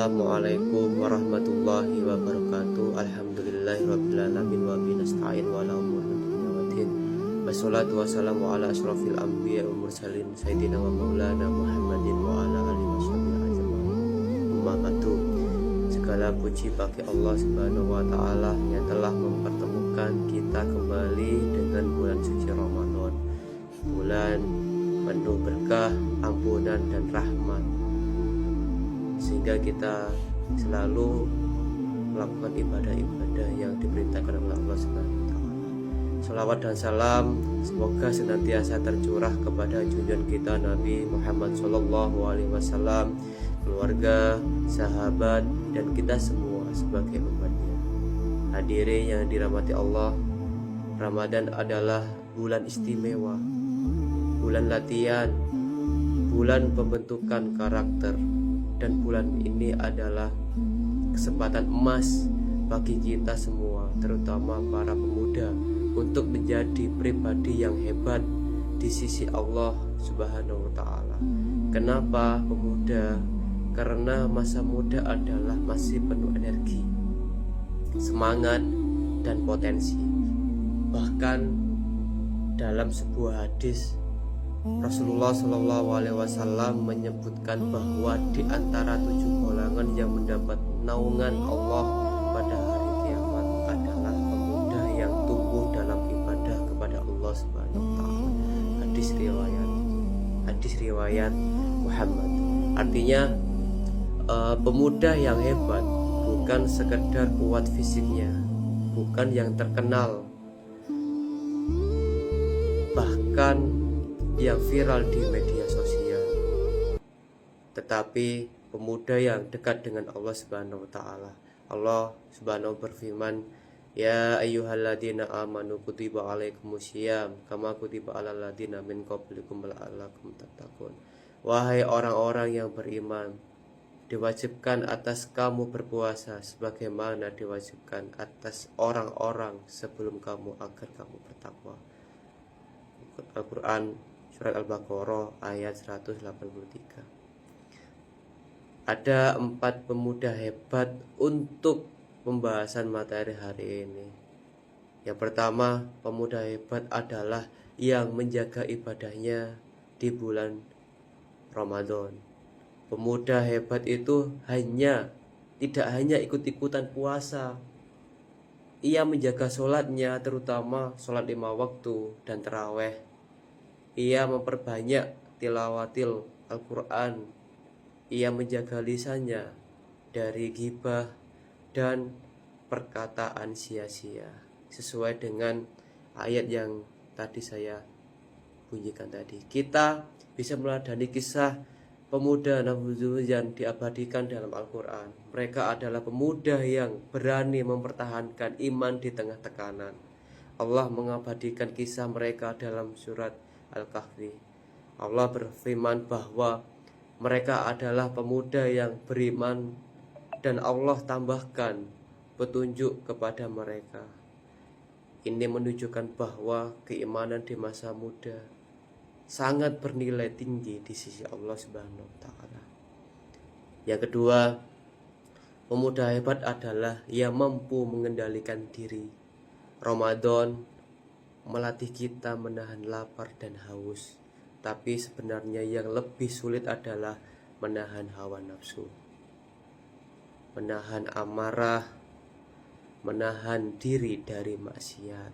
Assalamualaikum warahmatullahi wabarakatuh. Alhamdulillahirrabbilalamin wa binasta'in wa ala umuril dunya waddin. Wassalatu wassalamu ala asyrafil anbiya wal mursalin sayyidina wa maulana Muhammadin wa ala alihi washabihi ajmain. Amma ba'du. Segala puji bagi Allah Subhanahu wa taala yang telah mempertemukan kita kembali dengan bulan suci Ramadan. Bulan penuh berkah, ampunan dan rahmat, sehingga kita selalu melakukan ibadah-ibadah yang diperintahkan oleh Allah Subhanahu wa taala. Shalawat dan salam semoga senantiasa tercurah kepada junjungan kita Nabi Muhammad sallallahu alaihi wasallam, keluarga, sahabat dan kita semua sebagai umatnya. Hadirin yang dirahmati Allah, Ramadan adalah bulan istimewa, bulan latihan, bulan pembentukan karakter, dan bulan ini adalah kesempatan emas bagi kita semua, terutama para pemuda, untuk menjadi pribadi yang hebat di sisi Allah Subhanahu wa taala. Kenapa pemuda? Karena masa muda adalah masih penuh energi, semangat dan potensi. Bahkan dalam sebuah hadis Rasulullah Shallallahu Alaihi Wasallam menyebutkan bahwa di antara 7 golongan yang mendapat naungan Allah pada hari kiamat adalah pemuda yang tumbuh dalam ibadah kepada Allah Subhanahu Wa Taala. Hadis riwayat Muhammad. Artinya pemuda yang hebat bukan sekedar kuat fisiknya, bukan yang terkenal, bahkan yang viral di media sosial, tetapi pemuda yang dekat dengan Allah Subhanahu wa taala. Allah Subhanahu berfirman, "Ya ayyuhalladzina amanu kutiba alaikumusiyam kama kutiba alal ladzina min qablikum la'allakum tattaqun." Wahai orang-orang yang beriman, diwajibkan atas kamu berpuasa sebagaimana diwajibkan atas orang-orang sebelum kamu agar kamu bertakwa. Al-Quran Surat Al-Baqarah ayat 183. Ada 4 pemuda hebat untuk pembahasan materi hari ini. Yang pertama, pemuda hebat adalah yang menjaga ibadahnya di bulan Ramadan. Pemuda hebat itu tidak hanya ikut-ikutan puasa. Ia menjaga sholatnya, terutama sholat 5 waktu dan taraweh. Ia memperbanyak tilawatil Al-Quran. Ia menjaga lisannya dari ghibah dan perkataan sia-sia, sesuai dengan ayat yang tadi saya bunyikan tadi. Kita bisa meneladani kisah pemuda Nabi yang diabadikan dalam Al-Quran. Mereka adalah pemuda yang berani mempertahankan iman di tengah tekanan. Allah mengabadikan kisah mereka dalam surat Al-Kahfi. Allah berfirman bahwa mereka adalah pemuda yang beriman dan Allah tambahkan petunjuk kepada mereka. Ini menunjukkan bahwa keimanan di masa muda sangat bernilai tinggi di sisi Allah Subhanahu wa taala. Yang kedua, pemuda hebat adalah yang mampu mengendalikan diri. Ramadan melatih kita menahan lapar dan haus, tapi sebenarnya yang lebih sulit adalah menahan hawa nafsu, menahan amarah, menahan diri dari maksiat,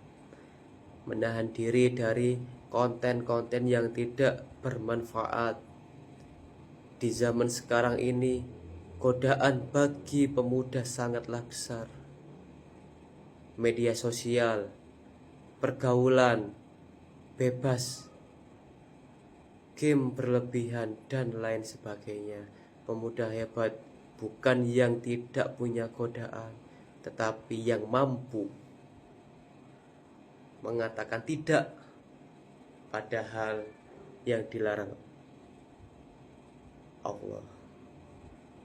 menahan diri dari konten-konten yang tidak bermanfaat. Di zaman sekarang ini, godaan bagi pemuda sangatlah besar. Media sosial, pergaulan bebas, game berlebihan dan lain sebagainya. Pemuda hebat bukan yang tidak punya godaan, tetapi yang mampu mengatakan tidak pada hal yang dilarang Allah.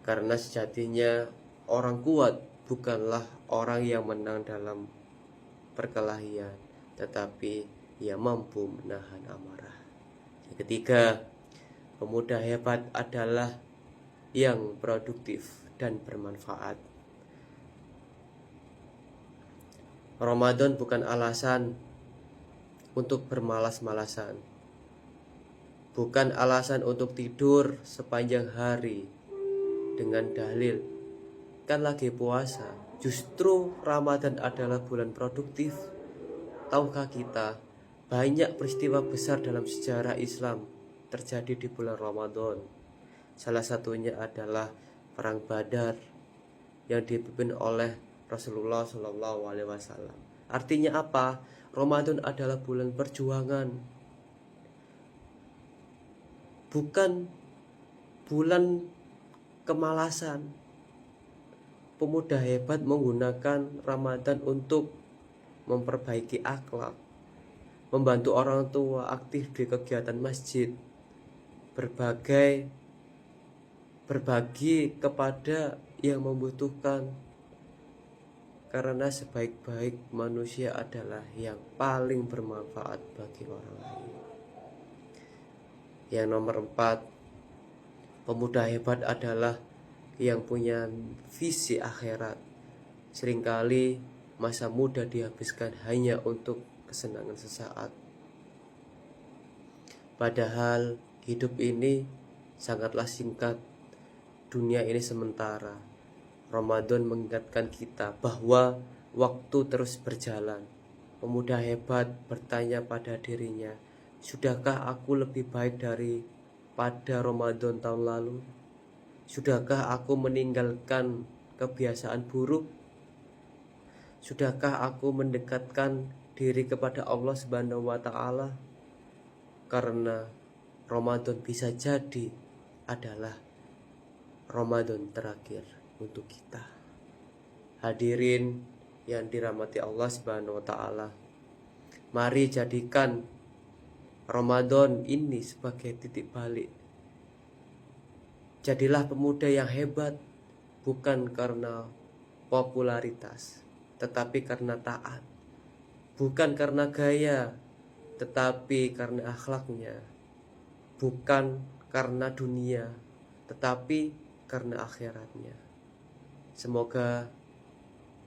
Karena sejatinya orang kuat bukanlah orang yang menang dalam perkelahian, tetapi ia mampu menahan amarah. Yang ketiga, pemuda hebat adalah yang produktif dan bermanfaat. Ramadan bukan alasan untuk bermalas-malasan, bukan alasan untuk tidur sepanjang hari dengan dalil kan lagi puasa. Justru Ramadan adalah bulan produktif. Tahukah kita, banyak peristiwa besar dalam sejarah Islam terjadi di bulan Ramadan. Salah satunya adalah Perang Badar yang dipimpin oleh Rasulullah SAW. Artinya apa? Ramadan adalah bulan perjuangan, bukan bulan kemalasan. Pemuda hebat menggunakan Ramadan untuk memperbaiki akhlak, membantu orang tua, aktif di kegiatan masjid, berbagi kepada yang membutuhkan, karena sebaik-baik manusia adalah yang paling bermanfaat bagi orang lain. Yang nomor 4, pemuda hebat adalah yang punya visi akhirat. Seringkali masa muda dihabiskan hanya untuk kesenangan sesaat, padahal hidup ini sangatlah singkat, dunia ini sementara. Ramadan mengingatkan kita bahwa waktu terus berjalan. Pemuda hebat bertanya pada dirinya, sudahkah aku lebih baik daripada Ramadan tahun lalu? Sudahkah aku meninggalkan kebiasaan buruk? Sudahkah aku mendekatkan diri kepada Allah Subhanahu wa Ta'ala? Karena Ramadan bisa jadi adalah Ramadan terakhir untuk kita. Hadirin yang dirahmati Allah Subhanahu wa Ta'ala, mari jadikan Ramadan ini sebagai titik balik. Jadilah pemuda yang hebat, bukan karena popularitas, tetapi karena taat. Bukan karena gaya, tetapi karena akhlaknya. Bukan karena dunia, tetapi karena akhiratnya. Semoga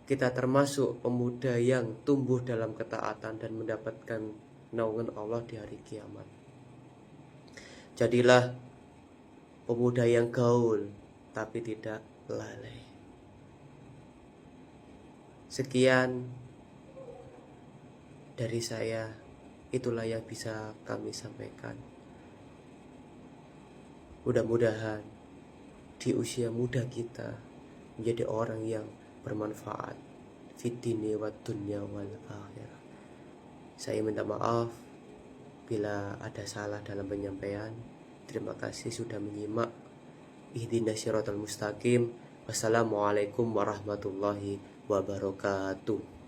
kita termasuk pemuda yang tumbuh dalam ketaatan dan mendapatkan naungan Allah di hari kiamat. Jadilah pemuda yang gaul tapi tidak lalai. Sekian dari saya, itulah yang bisa kami sampaikan. Mudah-mudahan di usia muda kita menjadi orang yang bermanfaat fid dini wad dunya wal akhirah. Saya minta maaf bila ada salah dalam penyampaian. Terima kasih sudah menyimak. Ihdinas siratal mustaqim. Wassalamualaikum warahmatullahi wabarakatuh.